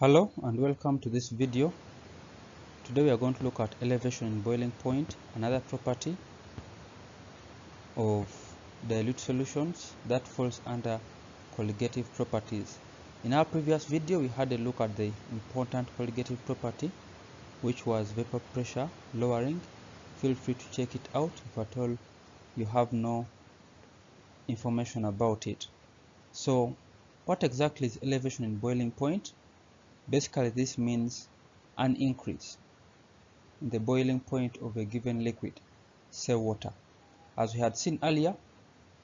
Hello and welcome to this video. Today we are going to look at elevation in boiling point, another property of dilute solutions that falls under colligative properties. In our previous video we had a look at the important colligative property, which was vapor pressure lowering. Feel free to check it out if at all you have no information about it. So what exactly is elevation in boiling point? Basically, this means an increase in the boiling point of a given liquid, say water. As we had seen earlier,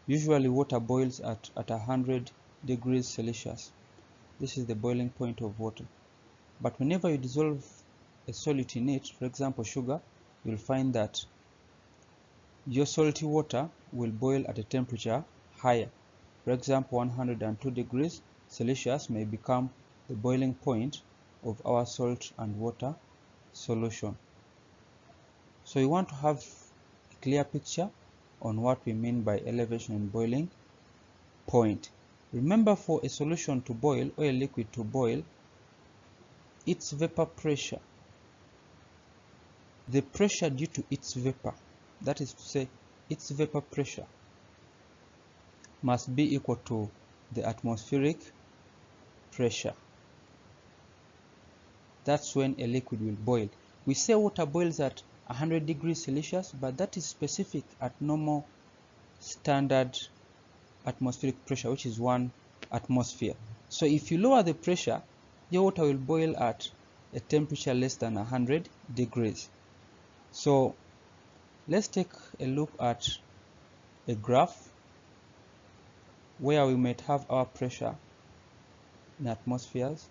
usually water boils at 100 degrees Celsius. This is the boiling point of water. But whenever you dissolve a solute in it, for example sugar, you'll find that your salty water will boil at a temperature higher. For example, 102 degrees Celsius may become the boiling point of our salt and water solution. So you want to have a clear picture on what we mean by elevation in boiling point. Remember, for a solution to boil or a liquid to boil, its vapor pressure, the pressure due to its vapor, that is to say its vapor pressure, must be equal to the atmospheric pressure. That's when a liquid will boil. We say water boils at 100 degrees Celsius, but that is specific at normal standard atmospheric pressure, which is 1 atmosphere. So if you lower the pressure, your water will boil at a temperature less than 100 degrees. So let's take a look at a graph where we might have our pressure in atmospheres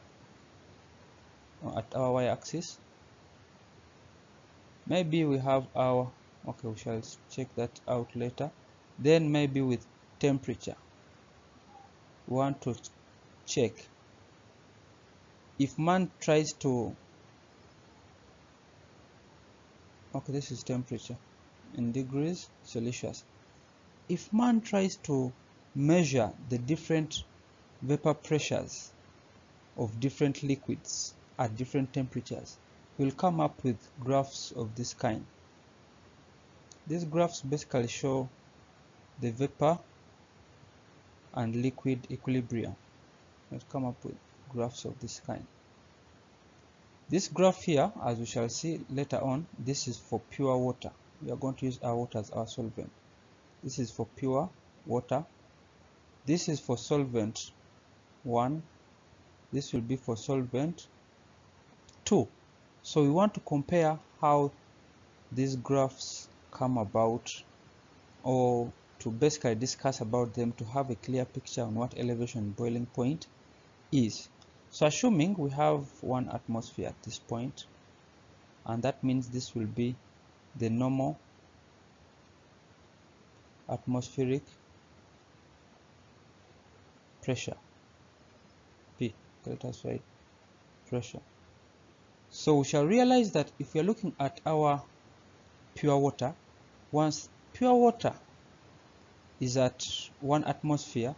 at our y-axis. Maybe we have our, okay, we shall check that out later. Then maybe with temperature, we want to check if man tries to, okay, this is temperature in degrees Celsius. If man tries to measure the different vapor pressures of different liquids at different temperatures, we'll come up with graphs of this kind. These graphs basically show the vapor and liquid equilibrium. Let's come up with graphs of this kind. This graph here, as we shall see later on, this is for pure water. We are going to use our water as our solvent. This is for pure water. This is for solvent 1. This will be for solvent 2. So we want to compare how these graphs come about, or to basically discuss about them to have a clear picture on what elevation in boiling point is. So assuming we have 1 atmosphere at this point, and that means this will be the normal atmospheric pressure, P, let us write pressure. So we shall realize that if we are looking at our pure water, once pure water is at 1 atmosphere,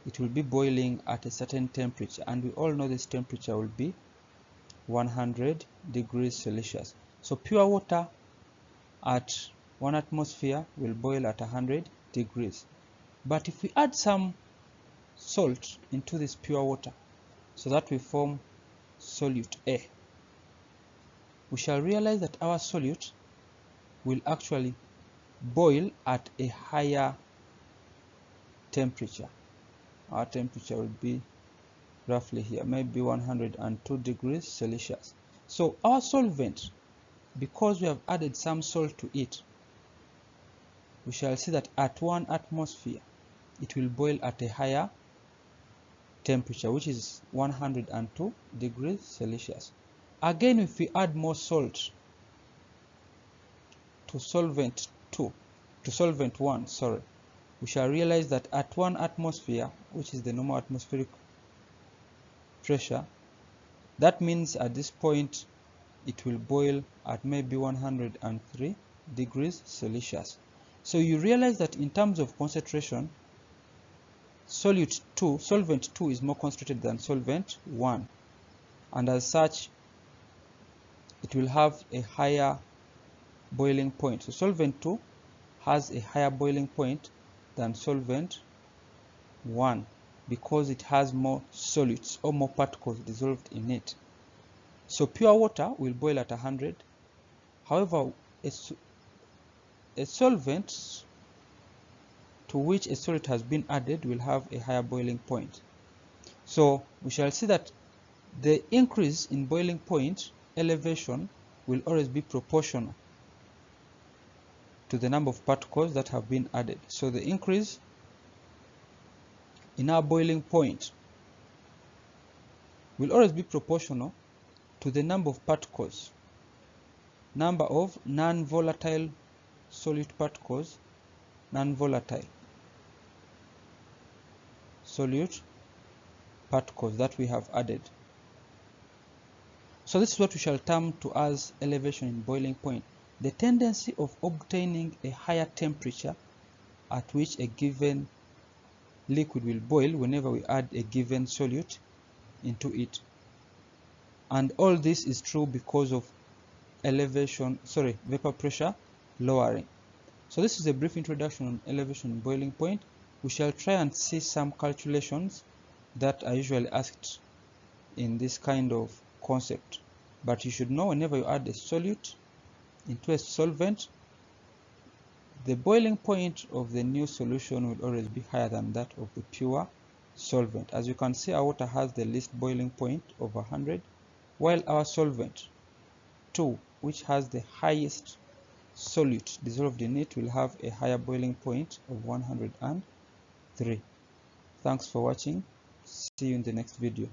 it will be boiling at a certain temperature, and we all know this temperature will be 100 degrees Celsius. So pure water at 1 atmosphere will boil at 100 degrees. But if we add some salt into this pure water, so that we form solute A, we shall realize that our solute will actually boil at a higher temperature. Our temperature will be roughly here, maybe 102 degrees Celsius. So our solvent, because we have added some salt to it, we shall see that at 1 atmosphere it will boil at a higher temperature, which is 102 degrees Celsius. Again, if we add more salt to solvent 1, we shall realize that at 1 atmosphere, which is the normal atmospheric pressure, that means at this point it will boil at maybe 103 degrees Celsius. So you realize that in terms of concentration, solvent 2 is more concentrated than solvent 1. and as such it will have a higher boiling point. So solvent 2 has a higher boiling point than solvent 1 because it has more solutes or more particles dissolved in it. So pure water will boil at 100. However, a solvent to which a solute has been added will have a higher boiling point. So we shall see that the increase in boiling point elevation will always be proportional to the number of particles that have been added. So the increase in our boiling point will always be proportional to the number of particles, number of non-volatile solute particles, non-volatile solute particles that we have added. So this is what we shall term to as elevation in boiling point, the tendency of obtaining a higher temperature at which a given liquid will boil whenever we add a given solute into it. And all this is true because of vapor pressure lowering. So this is a brief introduction on elevation and boiling point. We shall try and see some calculations that are usually asked in this kind of concept. But you should know whenever you add a solute into a solvent, the boiling point of the new solution will always be higher than that of the pure solvent. As you can see, our water has the least boiling point of 100, while our solvent 2, which has the highest solute dissolved in it, will have a higher boiling point of 103. Thanks for watching. See you in the next video.